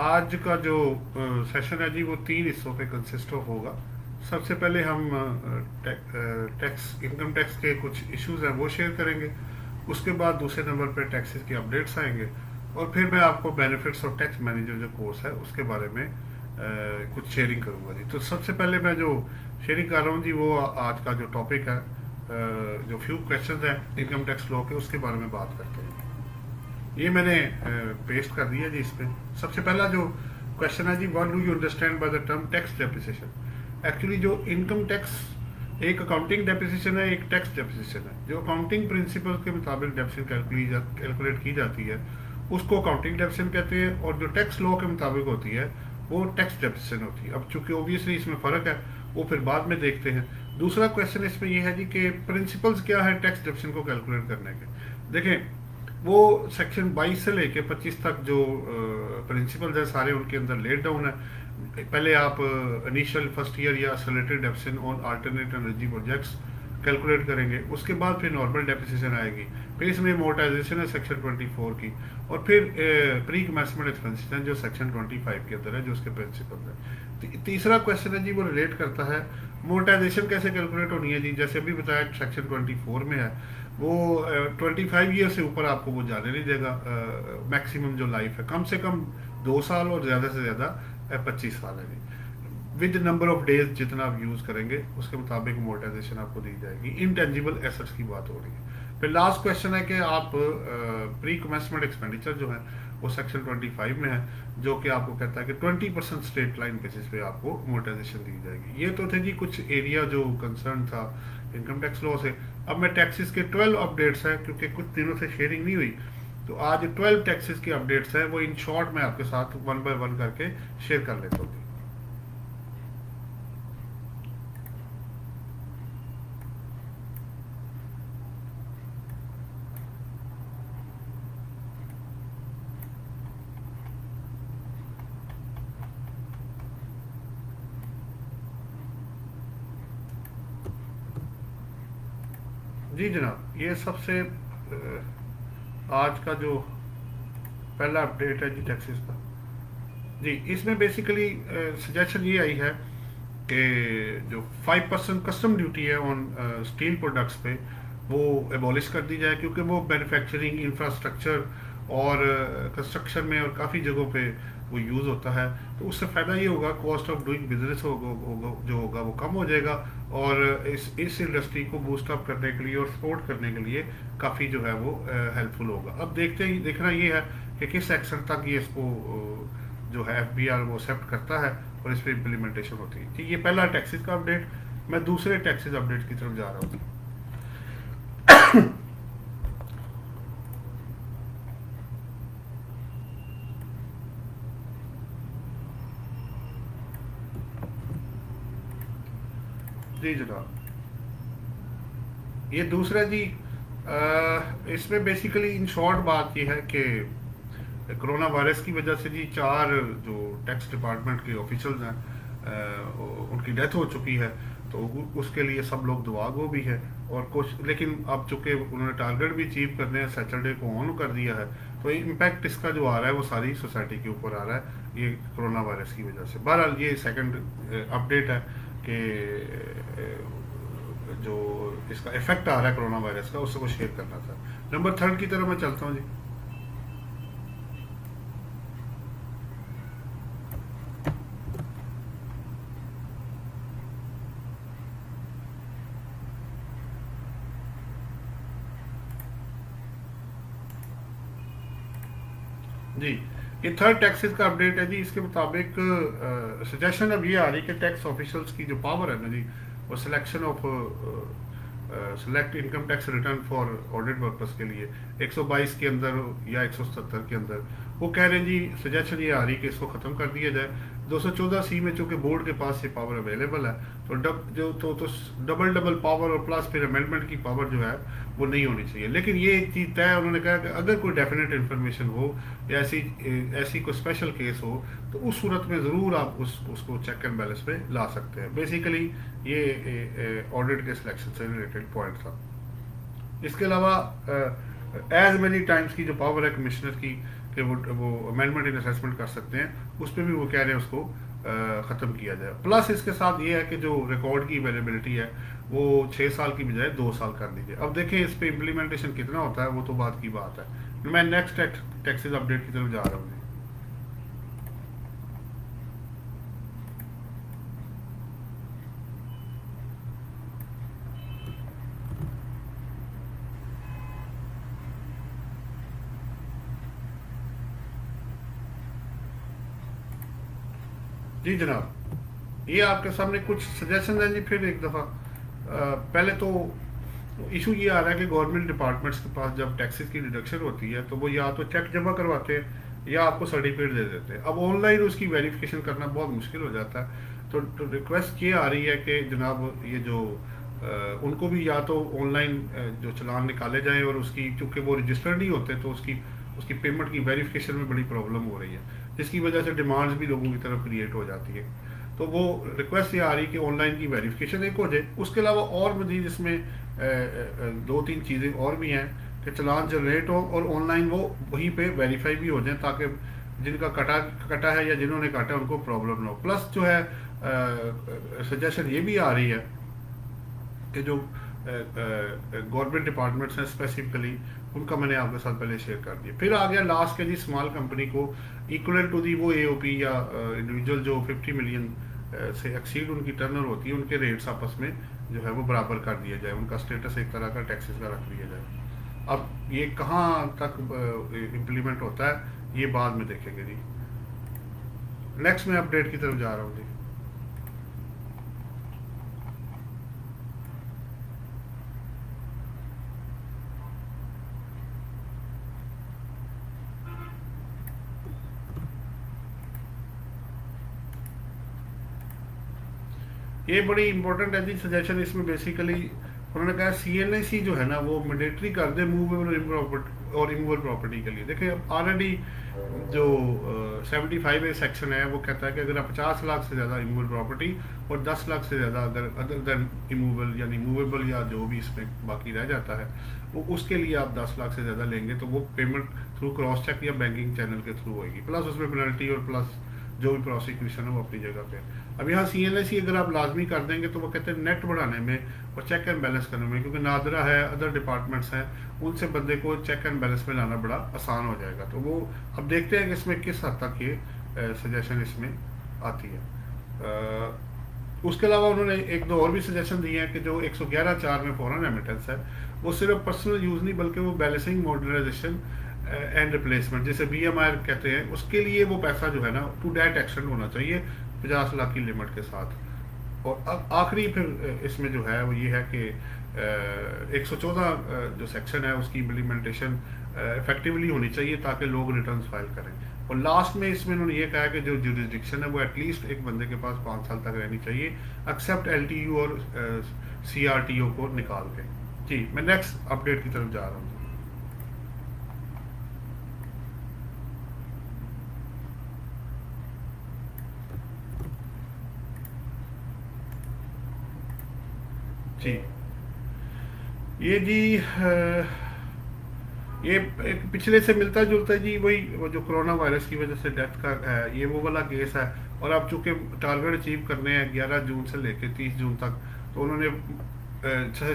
आज का जो सेशन है जी वो 3 हिस्सों पे कंसिस्ट ऑफ होगा। सबसे पहले हम टैक्स इनकम टैक्स के कुछ इश्यूज हैं वो शेयर करेंगे। उसके बाद दूसरे नंबर पे टैक्सेस की अपडेट्स आएंगे। और फिर मैं आपको बेनिफिट्स ऑफ टैक्स मैनेजर जो कोर्स है उसके बारे में कुछ शेयरिंग करूंगा जी। तो सबसे पहले मैं जो शेयरिंग कर रहा हूँ जी वो आज का जो टॉपिक है, जो फ्यू क्वेश्चंस हैं इनकम टैक्स लॉ के, उसके बारे में बात करते हैं। ये मैंने पेस्ट कर दिया जी इसमें। सबसे पहला जो क्वेश्चन है जी, what do you understand by the term tax depreciation. Actually जो इनकम टैक्स एक अकाउंटिंग डेप्रिसिएशन है, एक टैक्स डेप्रिसिएशन है। जो अकाउंटिंग प्रिंसिपल के मुताबिक डेप्रिसिएशन कैलकुलेट की जाती है उसको अकाउंटिंग डेप्रिसिएशन कहते हैं, और जो टैक्स लॉ के मुताबिक होती है वो टैक्स डेप्रिसिएशन होती है। अब चूंकि ऑब्वियसली इसमें फ़र्क है वो फिर बाद में देखते हैं। दूसरा क्वेश्चन इसमें यह है जी कि प्रिंसिपल्स क्या है टैक्स डेप्रिसिएशन को कैलकुलेट करने के। देखें, वो सेक्शन 22 से लेके 25 तक जो प्रिंसिपल्स हैं सारे उनके अंदर लेट डाउन है। पहले आप इनिशियल फर्स्ट ईयर या accelerated depreciation on alternate energy projects calculate करेंगे। उसके बाद फिर नॉर्मल डेप्रिसिएशन आएगी। फिर इसमें मोटाइजेशन है सेक्शन 24 की। और फिर प्री कमेंसमेंट एक्सपेंसेस हैं जो सेक्शन 25 के अंदर है, जो उसके प्रिंसिपल है। तीसरा क्वेश्चन है जी वो रिलेट करता है मोटाइजेशन कैसे कैलकुलेट होनी है जी। जैसे अभी बताया सेक्शन 24 में है, वो 25 ईयर से ऊपर आपको वो जाने नहीं देगा। मैक्सिमम जो लाइफ है कम से कम 2 साल और ज़्यादा से ज़्यादा 25 साल है जी। विद नंबर ऑफ डेज जितना आप यूज़ करेंगे उसके मुताबिक मोनेटाइजेशन आपको दी जाएगी। इनटेंजिबल एसेट्स की बात हो रही है। फिर लास्ट क्वेश्चन है कि आप प्री कमेंसमेंट एक्सपेंडिचर जो है वो सेक्शन 25 में है, जो कि आपको कहता है कि 20% स्ट्रेट लाइन बेसिस पे आपको मोनेटाइजेशन दी जाएगी। ये तो थे जी कुछ एरिया जो कंसर्न था इनकम टैक्स लॉ से। अब मैं टैक्सेस के 12 अपडेट्स हैं, क्योंकि कुछ दिनों से शेयरिंग नहीं हुई, तो आज 12 टैक्सेस की अपडेट्स हैं वो इन शॉर्ट मैं आपके साथ वन बाय वन करके शेयर कर लेता हूँ। जी जनाब, ये सबसे आज का जो पहला अपडेट है जी टैक्सेस का जी। इसमें बेसिकली सजेशन ये आई है कि जो 5% कस्टम ड्यूटी है ऑन स्टील प्रोडक्ट्स पे वो एबॉलिश कर दी जाए, क्योंकि वो मैन्युफैक्चरिंग इंफ्रास्ट्रक्चर और कंस्ट्रक्शन में और काफ़ी जगहों पे वो यूज़ होता है। तो उससे फ़ायदा ये होगा कॉस्ट ऑफ डूइंग बिजनेस जो होगा वो कम हो जाएगा, और इस इंडस्ट्री को बूस्ट अप करने के लिए और सपोर्ट करने के लिए काफ़ी जो है वो हेल्पफुल होगा। अब देखना ये है कि किस एक्शन तक ये इसको जो है FBR वो एक्सेप्ट करता है और इस पर इम्प्लीमेंटेशन होती है। ठीक, ये पहला टैक्सेस का अपडेट। मैं दूसरे टैक्सेस अपडेट की तरफ जा रहा हूँ। जी जनाब, ये दूसरा जी इसमें बेसिकली इन शॉर्ट बात ये है कि कोरोना वायरस की वजह से जी 4 जो टैक्स डिपार्टमेंट के ऑफिशियल्स हैं उनकी डेथ हो चुकी है। तो उसके लिए सब लोग दुआ गो भी है। और कुछ, लेकिन अब चूंकि उन्होंने टारगेट भी अचीव करने हैं, सैटरडे को ऑन कर दिया है, तो इम्पैक्ट इसका जो आ रहा है वो सारी सोसाइटी के ऊपर आ रहा है ये कोरोना वायरस की वजह से। बहरहाल ये सेकंड अपडेट है कि जो इसका इफेक्ट आ रहा है कोरोना वायरस का उससे को शेयर करना था। नंबर 3 की तरफ मैं चलता हूँ जी। जी, ये थर्ड टैक्सेस का अपडेट है जी। इसके मुताबिक सजेशन अब ये आ रही है कि टैक्स ऑफिशियल्स की जो पावर है ना जी, वो selection of select income tax return for audit purpose के लिए 122 के अंदर या 177 के अंदर वो कह रहे हैं जी, सजेशन ये आ रही है कि इसको ख़त्म कर दिया जाए। 214C में चूंकि बोर्ड के पास ये पावर अवेलेबल है, तो डबल पावर और प्लस फिर अमेंडमेंट की पावर जो है वो नहीं होनी चाहिए। लेकिन ये एक चीज़ तय है, उन्होंने कहा कि अगर कोई डेफिनेट इन्फॉर्मेशन हो या ऐसी कोई स्पेशल केस हो तो उस सूरत में ज़रूर आप उसको चेक एंड बैलेंस पे ला सकते हैं। बेसिकली ये ऑडिट के सिलेक्शन से रिलेटेड पॉइंट था। इसके अलावा एज मेनी टाइम्स की जो पावर है कमिश्नर की कि वो अमेंडमेंट इन असेसमेंट कर सकते हैं, उस पर भी वो कह रहे हैं उसको ख़त्म किया जाए। प्लस इसके साथ ये है कि जो रिकॉर्ड की अवेलेबिलिटी है वो 6 साल की बजाय 2 साल कर दीजिए। अब देखें इस पर इम्प्लीमेंटेशन कितना होता है, वो तो बात की बात है। मैं नेक्स्ट टैक्सेस अपडेट की तरफ जा रहा हूँ। जी जनाब, ये आपके सामने कुछ सजेशन है जी। फिर एक दफ़ा पहले तो इशू ये आ रहा है कि गवर्नमेंट डिपार्टमेंट्स के पास जब टैक्सेस की डिडक्शन होती है तो वो या तो चेक जमा करवाते हैं या आपको सर्टिफिकेट दे देते हैं। अब ऑनलाइन उसकी वेरिफिकेशन करना बहुत मुश्किल हो जाता है। तो रिक्वेस्ट ये आ रही है कि जनाब ये जो उनको भी या तो ऑनलाइन जो चलान निकाले जाएं, और उसकी चूँकि वो रजिस्टर्ड नहीं होते तो उसकी उसकी पेमेंट की वेरिफिकेशन में बड़ी प्रॉब्लम हो रही है, जिसकी वजह से डिमांड्स भी लोगों की तरफ क्रिएट हो जाती है। तो वो रिक्वेस्ट ये आ रही है कि ऑनलाइन की वेरिफिकेशन एक हो जाए। उसके अलावा और मजीद इसमें 2-3 चीज़ें और भी हैं कि चलान जनरेट हो और ऑनलाइन वो वहीं पे वेरीफाई भी हो जाए, ताकि जिनका कटा कटा है या जिन्होंने काटा है उनको प्रॉब्लम ना हो। प्लस जो है सजेशन ये भी आ रही है कि जो गवर्नमेंट डिपार्टमेंट्स हैं स्पेसिफिकली, उनका मैंने आपके साथ पहले शेयर कर दिया। फिर आ गया लास्ट के जी स्मॉल कंपनी को इक्वल टू दी वो एओपी या इंडिविजुअल जो 50 मिलियन से एक्सीड उनकी टर्नओवर होती है, उनके रेट्स आपस में जो है वो बराबर कर दिया जाए, उनका स्टेटस एक तरह का टैक्सेस का रख दिया जाए। अब ये कहाँ तक इम्प्लीमेंट होता है ये बाद में देखेंगे जी। नेक्स्ट मैं अपडेट की तरफ जा रहा हूँ जी। ये बड़ी इंपॉर्टेंट है जी सजेशन। इसमें बेसिकली उन्होंने कहा सीएनआईसी जो है ना वो मैंडेटरी कर दे मूवेबल और इमूवेबल प्रॉपर्टी के लिए। देखिए ऑलरेडी जो 75A सेक्शन है वो कहता है कि अगर आप 50 लाख से ज़्यादा इमूवेबल प्रॉपर्टी और 10 लाख से ज़्यादा अगर अदर देन इमूवेबल यानी मूवेबल या जो भी इसमें बाकी रह जाता है वो उसके लिए आप 10 लाख से ज़्यादा लेंगे तो वो पेमेंट थ्रू क्रॉस चेक या बैंकिंग चैनल के थ्रू होगी, प्लस उसमें पेनल्टी और प्लस जो भी प्रोसिक्यूशन है वो अपनी जगह पे। अब यहाँ सीएनआईसी अगर आप लाजमी कर देंगे तो वो कहते हैं नेट बढ़ाने में और चेक एंड बैलेंस करने में, क्योंकि नादरा है अदर डिपार्टमेंट्स हैं उनसे बंदे को चेक एंड बैलेंस में लाना बड़ा आसान हो जाएगा। तो वो अब देखते हैं कि इसमें किस हद तक ये सजेशन इसमें आती है। उसके अलावा उन्होंने एक दो और भी सजेशन दिए हैं कि जो 111(4) में फॉरेन रेमिटेंस है वो सिर्फ पर्सनल यूज़ नहीं बल्कि वो बैलेंसिंग मॉडर्नाइजेशन एंड रिप्लेसमेंट जिसे BMI कहते हैं उसके लिए वो पैसा जो है ना टू डेट एक्शन होना चाहिए 50 लाख की लिमिट के साथ। और आखिरी फिर इसमें जो है वो ये है कि 114 जो सेक्शन है उसकी इम्प्लीमेंटेशन इफेक्टिवली होनी चाहिए ताकि लोग रिटर्न फाइल करें। और लास्ट में इसमें उन्होंने ये कहा कि जो जुरिस्डिक्शन है वो एटलीस्ट एक बंदे के पास 5 साल तक रहनी चाहिए एक्सेप्ट LTU और CRTO को निकाल के। जी मैं नेक्स्ट अपडेट की तरफ जा रहा हूँ। जी ये जी ये एक पिछले से मिलता जुलता है जी, वही वो जो कोरोना वायरस की वजह से डेथ का ये वो वाला केस है। और अब चूंकि टारगेट अचीव करने हैं 11 जून से लेकर 30 जून तक, तो उन्होंने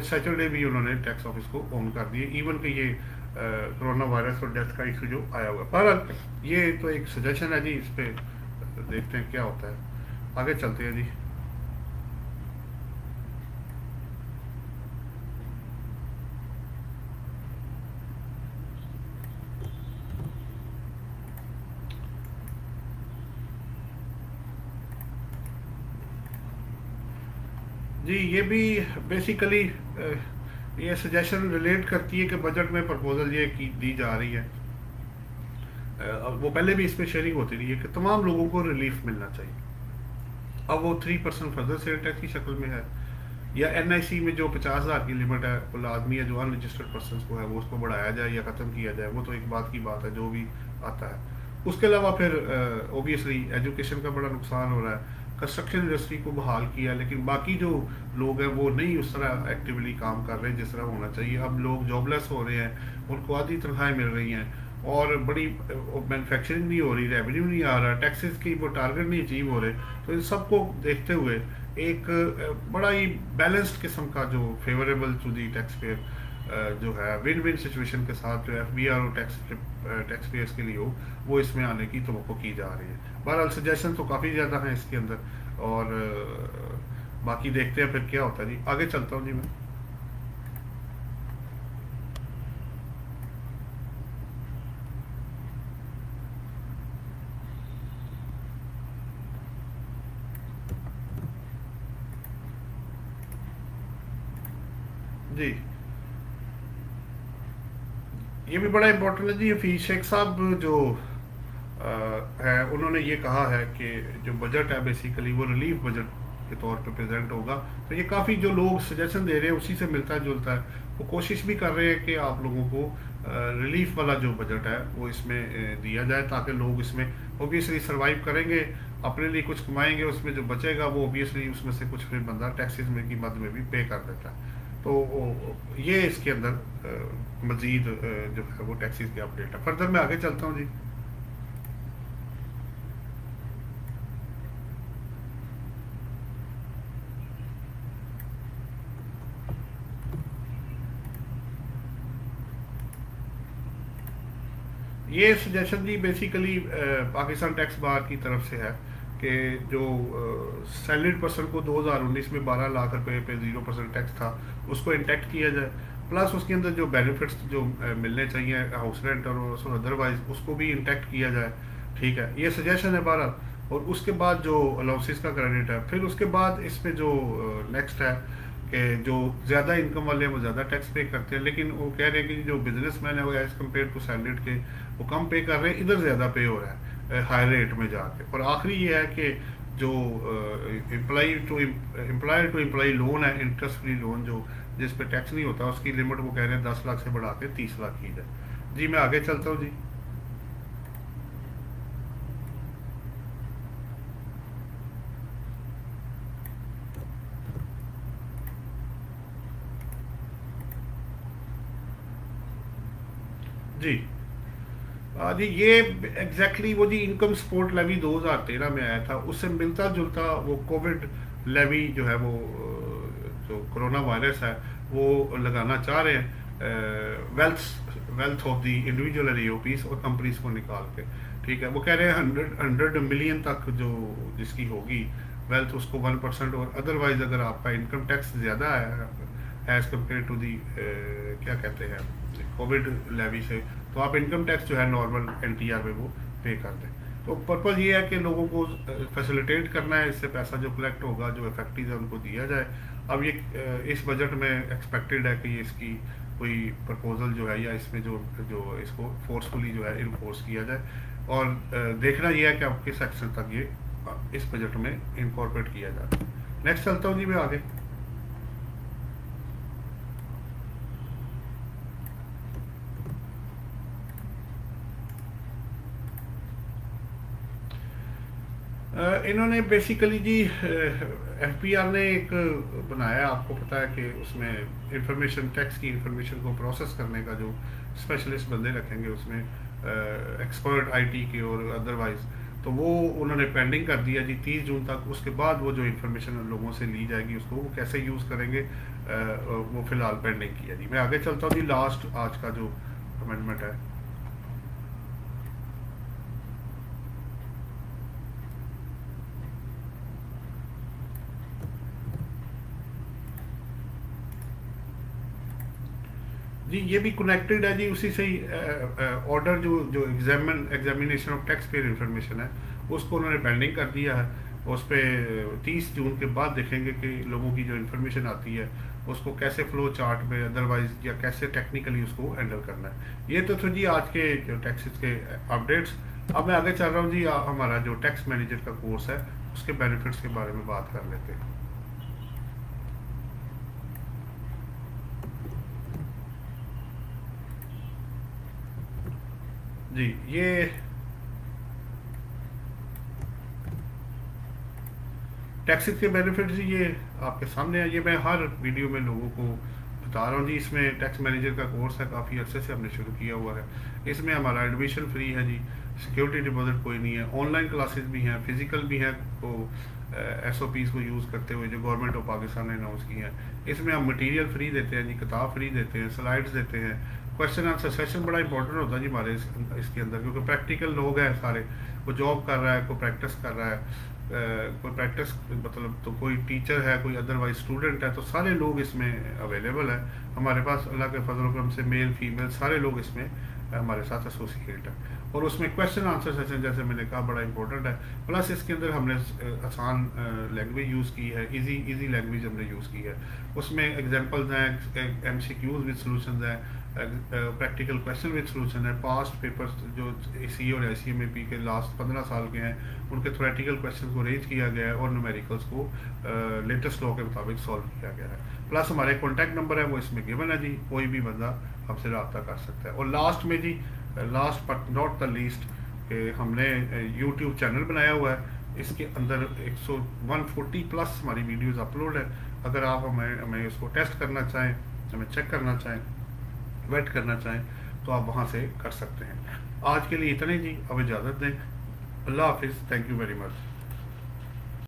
सैटरडे भी उन्होंने टैक्स ऑफिस को ऑन कर दिए, इवन कि ये कोरोना वायरस और डेथ का इशू जो आया हुआ है। बहरहाल ये तो एक सजेशन है जी, इस पर देखते हैं क्या होता है। आगे चलते हैं जी। जी ये भी बेसिकली ये सजेशन रिलेट करती है कि बजट में प्रपोजल ये की दी जा रही है, वो पहले भी इस पर शेयरिंग होती रही है कि तमाम लोगों को रिलीफ मिलना चाहिए। अब वो 3% फर्दर सेल टैक्स की शक्ल में है, या NIC में जो 50,000 की लिमिट है वो लाजमी है जो अनरजिस्टर्ड पर्सन को है वो उसको बढ़ाया जाए या ख़त्म किया जाए, वो तो एक बात की बात है जो भी आता है। उसके अलावा फिर ओबियसली एजुकेशन का बड़ा नुकसान हो रहा है, कंस्ट्रक्शन इंडस्ट्री को बहाल किया लेकिन बाकी जो लोग हैं वो नहीं उस तरह एक्टिवली काम कर रहे हैं जिस तरह होना चाहिए। अब लोग जॉबलेस हो रहे हैं, उनको आधी तनख्वाहें मिल रही हैं और बड़ी मैन्युफैक्चरिंग नहीं हो रही, रेवेन्यू नहीं आ रहा, टैक्सेस की वो टारगेट नहीं अचीव हो रहे, तो इन सबको देखते हुए एक बड़ा ही बैलेंस्ड किस्म का जो favourable to the tax payer जो है विन विन सिचुएशन के साथ जो एफ बी आर और टैक्स पेयर्स के लिए हो, वो इसमें आने की तो की जा रही है। बहरहाल सजेशन तो काफ़ी ज़्यादा हैं इसके अंदर, और बाकी देखते हैं फिर क्या होता है जी। आगे चलता हूँ जी मैं। जी, ये भी बड़ा इम्पोर्टेंट है जी। हफीज शेख साहब जो है, उन्होंने ये कहा है कि जो बजट है बेसिकली वो रिलीफ बजट के तौर पे प्रेजेंट होगा। तो ये काफ़ी जो लोग सजेशन दे रहे हैं उसी से मिलता जुलता है। वो कोशिश भी कर रहे हैं कि आप लोगों को रिलीफ वाला जो बजट है वो इसमें दिया जाए, ताकि लोग इसमें ओबियसली सर्वाइव करेंगे, अपने लिए कुछ कमाएंगे, उसमें जो बचेगा वो ओबियसली उसमें से कुछ फिर बंदा टैक्सेस में की मद में भी पे कर देता है। तो ये इसके अंदर मजीद जो है वो टैक्सेस की अपडेट है। फर्दर मैं आगे चलता हूँ जी। ये सजेशन जी बेसिकली पाकिस्तान टैक्स बार की तरफ से है कि जो सैलरीड पर्सन को 2019 में 12 लाख रुपए पे 0% टैक्स था, उसको इंटैक्ट किया जाए, प्लस उसके अंदर जो बेनिफिट्स जो मिलने चाहिए हाउस रेंट और अदरवाइज उसको भी इंटैक्ट किया जाए। ठीक है, ये सजेशन है 12। और उसके बाद जो अलाउंसेस का क्रेडिट है, फिर उसके बाद इसमें जो नेक्स्ट है कि जो ज़्यादा इनकम वाले हैं वो ज़्यादा टैक्स पे करते हैं, लेकिन वो कह रहे हैं कि जो बिजनेसमैन है वो एज़ कम्पेयर टू सैलरीड के वो कम पे कर रहे हैं, इधर ज़्यादा पे हो रहा है हाई रेट में जाके। और आखिरी ये है कि जो एम्प्लॉय टू एम्प्लॉय लोन है, इंटरेस्ट फ्री लोन जो जिस पे टैक्स नहीं होता, उसकी लिमिट वो कह रहे हैं 10 लाख से बढ़ा के 30 लाख की जाए। जी मैं आगे चलता हूँ जी। जी जी, ये एग्जैक्टली वो जी इनकम सपोर्ट लेवी 2013 में आया था, उससे मिलता जुलता वो कोविड लेवी जो है वो जो कोरोना वायरस है वो लगाना चाह रहे हैं वेल्थ ऑफ द इंडिविजुअल और ईओपीज और कंपनीज को निकाल के। ठीक है, वो कह रहे हैं 100 मिलियन तक जो जिसकी होगी वेल्थ, उसको 1%, और अदरवाइज अगर आपका इनकम टैक्स ज़्यादा है एज कम्पेयर टू दी क्या कहते हैं कोविड लेवी से, तो आप इनकम टैक्स जो है नॉर्मल एनटीआर में वो पे कर दें। तो पर्पज़ ये है कि लोगों को फैसिलिटेट करना है, इससे पैसा जो कलेक्ट होगा जो इफेक्टिव है उनको दिया जाए। अब ये इस बजट में एक्सपेक्टेड है कि ये इसकी कोई प्रपोजल जो है या इसमें जो जो इसको फोर्सफुली जो है इन्फोर्स किया जाए, और देखना ये है कि अब किस सेक्शन तक ये इस बजट में इनकॉर्पोरेट किया जाए। नेक्स्ट चलता हूँ जी मैं आगे। इन्होंने बेसिकली जी एफपीआर ने एक बनाया, आपको पता है कि उसमें इंफॉर्मेशन टैक्स की इंफॉर्मेशन को प्रोसेस करने का जो स्पेशलिस्ट बंदे रखेंगे उसमें एक्सपर्ट आईटी के और अदरवाइज, तो वो उन्होंने पेंडिंग कर दिया जी 30 जून तक। उसके बाद वो जो इंफॉर्मेशन लोगों से ली जाएगी उसको वो कैसे यूज़ करेंगे वो फिलहाल पेंडिंग किया जी। मैं आगे चलता हूँ जी। लास्ट आज का जो अमेंडमेंट है जी, ये भी कनेक्टेड है जी उसी से ही। ऑर्डर जो जो examination of tax payer information है उसको उन्होंने पेंडिंग कर दिया है। उस पर 30 जून के बाद देखेंगे कि लोगों की जो इन्फॉर्मेशन आती है उसको कैसे फ्लो चार्ट में अदरवाइज या कैसे टेक्निकली उसको हैंडल करना है। ये तो जी आज के जो टैक्सेस के अपडेट्स। अब मैं आगे चल रहा हूँ जी। हमारा जो टैक्स मैनेजर का कोर्स है उसके बेनिफिट्स के बारे में बात कर लेते हैं जी। ये टैक्सेस के बेनिफिट्स ये आपके सामने है। ये मैं हर वीडियो में लोगों को बता रहा हूँ जी, इसमें टैक्स मैनेजर का कोर्स है, काफ़ी अर्से से हमने शुरू किया हुआ है। इसमें हमारा एडमिशन फ्री है जी, सिक्योरिटी डिपॉजिट कोई नहीं है, ऑनलाइन क्लासेस भी हैं, फिजिकल भी हैं, तो SOPs को यूज़ करते हुए जो गवर्नमेंट ऑफ पाकिस्तान ने अनाउंस की हैं। इसमें हम मटेरियल फ्री देते हैं जी, किताब फ्री देते हैं, स्लाइड्स देते हैं। क्वेश्चन आंसर सेशन बड़ा इंपॉर्टेंट होता है जी हमारे इसके अंदर, क्योंकि प्रैक्टिकल लोग हैं सारे, कोई जॉब कर रहा है, कोई प्रैक्टिस कर रहा है, कोई प्रैक्टिस मतलब तो कोई टीचर है, कोई अदरवाइज स्टूडेंट है, तो सारे लोग इसमें अवेलेबल है हमारे पास। अल्लाह के फजल करम से मेल फीमेल सारे लोग इसमें हमारे साथ एसोसिएट है। और उसमें क्वेश्चन आंसर सेशन जैसे मैंने कहा बड़ा इंपॉर्टेंट है। प्लस इसके अंदर हमने आसान लैंग्वेज यूज़ की है, इजी लैंग्वेज हमने यूज़ की है। उसमें एग्जांपल्स हैं, MCQs विद सॉल्यूशंस हैं, प्रैक्टिकल क्वेश्चन विद सॉल्यूशन है, पास्ट पेपर्स जो AC और ICMAP के लास्ट 15 साल के हैं उनके थ्योरेटिकल क्वेश्चन को रेंज किया गया है और न्यूमेरिकल्स को लेटेस्ट लॉ के मुताबिक सॉल्व किया गया है। प्लस हमारे कॉन्टैक्ट नंबर है वो इसमें गिवन है जी, कोई भी बंदा हमसे रब्ता कर सकता है। और लास्ट में जी, last but not the least, हमने YouTube चैनल बनाया हुआ है, इसके अंदर 140 प्लस हमारी वीडियोस अपलोड है। अगर आप हमें उसको टेस्ट करना चाहें, हमें चेक करना चाहें, वेट करना चाहें, तो आप वहाँ से कर सकते हैं। आज के लिए इतने जी, अब इजाज़त दें। अल्लाह हाफिज़, थैंक यू वेरी मच।